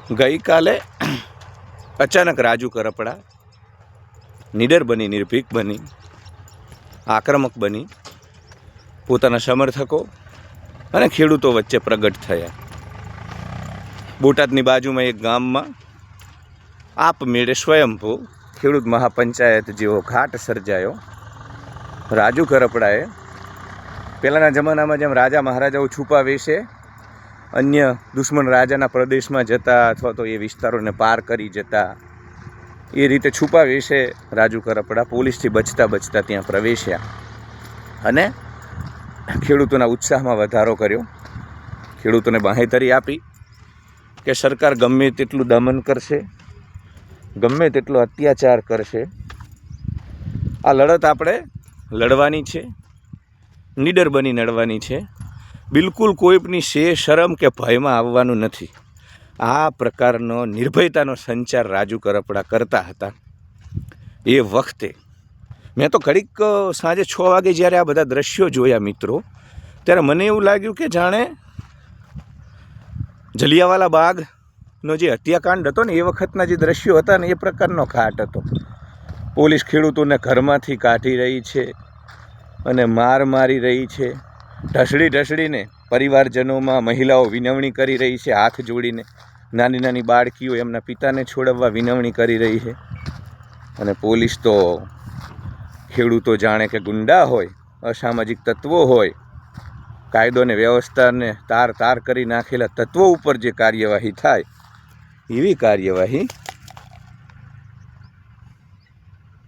ગઈ કાલે અચાનક રાજુ કરપડા નીડર બની, નિર્ભીક બની, આક્રમક બની પોતાના સમર્થકો અને ખેડૂતો વચ્ચે પ્રગટ થયા. બોટાદની બાજુમાં એક ગામમાં આપમેળે સ્વયંભૂ ખેડૂત મહાપંચાયત જેવો ઘાટ સર્જાયો. રાજુ કરપડાએ પહેલાંના જમાનામાં જેમ રાજા મહારાજાઓ છુપા વેશે અન્ય દુશ્મન રાજાના પ્રદેશમાં જતા અથવા તો એ વિસ્તારોને પાર કરી જતા, એ રીતે છુપા વેશે રાજુ કરપડા પોલીસથી બચતા બચતા ત્યાં પ્રવેશ્યા અને ખેડૂતોના ઉત્સાહમાં વધારો કર્યો. ખેડૂતોને બાંહેધરી આપી કે સરકાર ગમે તેટલું દમન કરશે, ગમે તેટલો અત્યાચાર કરશે, આ લડત આપણે લડવાની છે, નીડર બની લડવાની છે. બિલકુલ કોઈપની શરમ કે ભયમાં આવવાનું નથી. આ પ્રકારનો નિર્ભયતાનો સંચાર રાજુ કરપડા કરતા હતા. એ વખતે મેં તો ઘડીક સાંજે 6 વાગે જ્યારે આ બધા દ્રશ્યો જોયા મિત્રો, ત્યારે મને એવું લાગ્યું કે જાણે જલિયાવાલા બાગનો જે હત્યાકાંડ હતો ને એ વખતના જે દ્રશ્યો હતા ને એ પ્રકારનો ઘાટ હતો. પોલીસ ખેડૂતોને ઘરમાંથી કાઢી રહી છે અને માર મારી રહી છે. ઢસડીને પરિવારજનોમાં મહિલાઓ વિનવણી કરી રહી છે, હાથ જોડીને. નાની નાની બાળકીઓ એમના પિતાને છોડાવવા વિનવણી કરી રહી છે. અને પોલીસ તો ખેડૂતો જાણે કે ગુંડા હોય, અસામાજિક તત્વો હોય, કાયદો અને વ્યવસ્થાને તાર કરી નાખેલા તત્વો ઉપર જે કાર્યવાહી થાય એવી કાર્યવાહી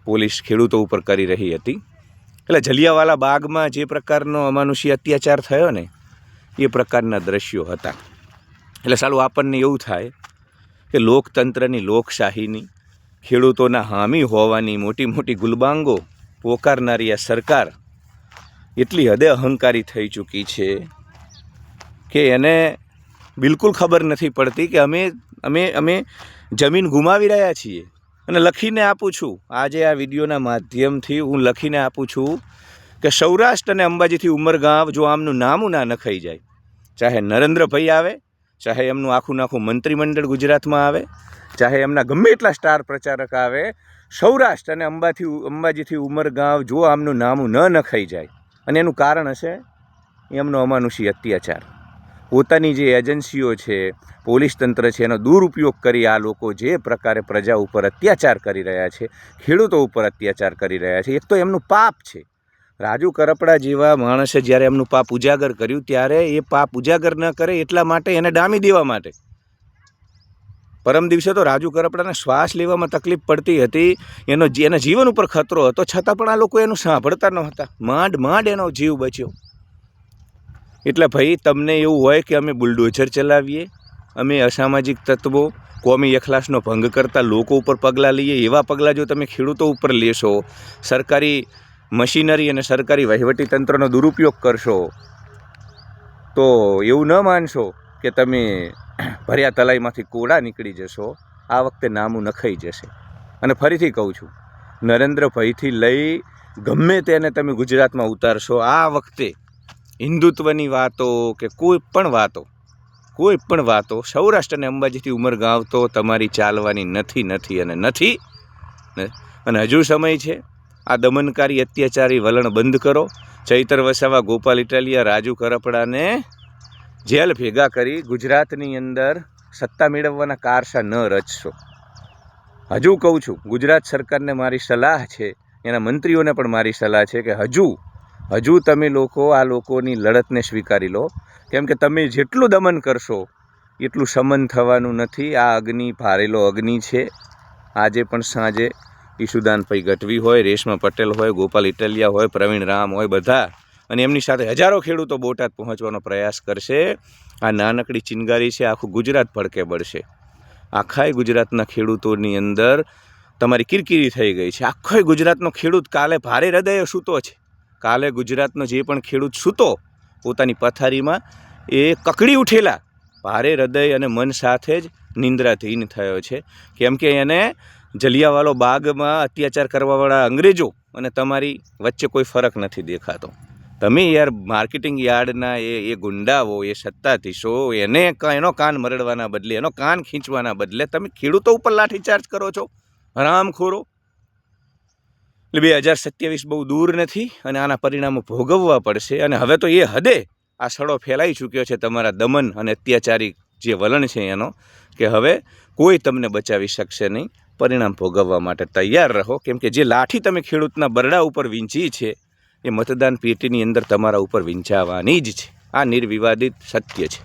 પોલીસ ખેડૂતો ઉપર કરી રહી હતી. એટલે જલિયાવાલા બાગમાં જે પ્રકારનો અમાનુષી અત્યાચાર થયો ને એ પ્રકારના દ્રશ્યો હતા. એટલે સાલું આપણને એવું થાય કે લોકતંત્રની, લોકશાહીની, ખેડૂતોના હામી હોવાની મોટી મોટી ગુલબાંગો પોકારનારી આ સરકાર એટલી હદે અહંકારી થઈ ચૂકી છે કે એને બિલકુલ ખબર નથી પડતી કે અમે જમીન ગુમાવી રહ્યા છીએ. અને લખીને આપું છું, આજે આ વિડીયોના માધ્યમથી હું લખીને આપું છું કે સૌરાષ્ટ્ર અને અંબાજીથી ઉમરગાંવ જો આમનું નામું ના નખાઈ જાય, ચાહે નરેન્દ્રભાઈ આવે, ચાહે એમનું આખું મંત્રીમંડળ ગુજરાતમાં આવે, ચાહે એમના ગમે એટલા સ્ટાર પ્રચારક આવે, સૌરાષ્ટ્ર અને અંબાજીથી ઉમરગાંવ જો આમનું નામું ન નખાઈ જાય, અને એનું કારણ હશે એમનો અમાનુષી અત્યાચાર. પોતાની જે એજન્સીઓ છે, પોલીસ તંત્ર છે, એનો દુરુપયોગ કરી આ લોકો જે પ્રકારે પ્રજા ઉપર અત્યાચાર કરી રહ્યા છે, ખેડૂતો ઉપર અત્યાચાર કરી રહ્યા છે, એક તો એમનું પાપ છે. રાજુ કરપડા જેવા માણસે જ્યારે એમનું પાપ ઉજાગર કર્યું ત્યારે એ પાપ ઉજાગર ન કરે એટલા માટે એને ડામી દેવા માટે પરમ દિવસે તો રાજુ કરપડાને શ્વાસ લેવામાં તકલીફ પડતી હતી, એના જીવન ઉપર ખતરો હતો, છતાં પણ આ લોકો એનું સાંભળતા નહોતા. માંડ એનો જીવ બચ્યો. એટલે ભાઈ તમને એવું હોય કે અમે બુલડોઝર ચલાવીએ, અમે અસામાજિક તત્વો, કોમી અખલાસનો ભંગ કરતા લોકો ઉપર પગલાં લઈએ, એવા પગલાં જો તમે ખેડૂતો ઉપર લેશો, સરકારી મશીનરી અને સરકારી વહીવટીતંત્રનો દુરુપયોગ કરશો, તો એવું ન માનશો કે તમે ભર્યા તલાઈમાંથી કોળા નીકળી જશો. આ વખતે નામું નખાઈ જશે. અને ફરીથી કહું છું, નરેન્દ્રભાઈથી લઈ ગમે તેને તમે ગુજરાતમાં ઉતારશો, આ વખતે હિન્દુત્વની વાતો કે કોઈ પણ વાતો સૌરાષ્ટ્ર અને અંબાજીથી ઉમરગાંવ તો તમારી ચાલવાની નથી. અને હજુ સમય છે. આ દમનકારી અત્યાચારી વલણ બંધ કરો. ચૈતર વસાવા, ગોપાલ ઇટાલિયા, રાજુ કરપડાને જેલ ભેગા કરી ગુજરાતની અંદર સત્તા મેળવવાના કારસા ન રચશો. હજુ કહું છું, ગુજરાત સરકારને મારી સલાહ છે, એના મંત્રીઓને પણ મારી સલાહ છે કે હજુ તમે લોકો આ લોકોની લડતને સ્વીકારી લો. કેમ કે તમે જેટલું દમન કરશો એટલું શમન થવાનું નથી. આ અગ્નિ ભારેલો અગ્નિ છે. આજે પણ સાંજે ઈશુદાનભાઈ ગઢવી હોય, રેશમા પટેલ હોય, ગોપાલ ઇટાલિયા હોય, પ્રવીણ રામ હોય, બધા અને એમની સાથે હજારો ખેડૂતો બોટાદ પહોંચવાનો પ્રયાસ કરશે. આ નાનકડી ચિનગારી છે, આખું ગુજરાત ભડકે બળશે. આખાય ગુજરાતના ખેડૂતોની અંદર તમારી કિરકિરી થઈ ગઈ છે. આખો ગુજરાતનો ખેડૂત કાલે ભારે હૃદયે સૂતો છે. કાલે ગુજરાતનો જે પણ ખેડૂત સૂતો પોતાની પથારીમાં, એ કકડી ઉઠેલા ભારે હૃદય અને મન સાથે જ નિંદ્રાધીન થયો છે. કેમ કે એને જલિયાવાલો બાગમાં અત્યાચાર કરવાવાળા અંગ્રેજો અને તમારી વચ્ચે કોઈ ફરક નથી દેખાતો. તમે યાર માર્કેટિંગ યાર્ડના એ ગુંડાઓ, એ સત્તાધીશો, એનો કાન મરડવાના બદલે, એનો કાન ખીંચવાના બદલે તમે ખેડૂતો ઉપર લાઠીચાર્જ કરો છો, હરામખોરો. એટલે 2027 બહુ દૂર નથી અને આના પરિણામો ભોગવવા પડશે. અને હવે તો એ હદે આ સડો ફેલાઈ ચૂક્યો છે તમારા દમન અને અત્યાચારી જે વલણ છે એનો, કે હવે કોઈ તમને બચાવી શકશે નહીં. પરિણામ ભોગવવા માટે તૈયાર રહો, કેમ કે જે લાઠી તમે ખેડૂતના બરડા ઉપર વીંચી છે એ મતદાન પેટીની અંદર તમારા ઉપર વીંચાવાની જ છે. આ નિર્વિવાદિત સત્ય છે.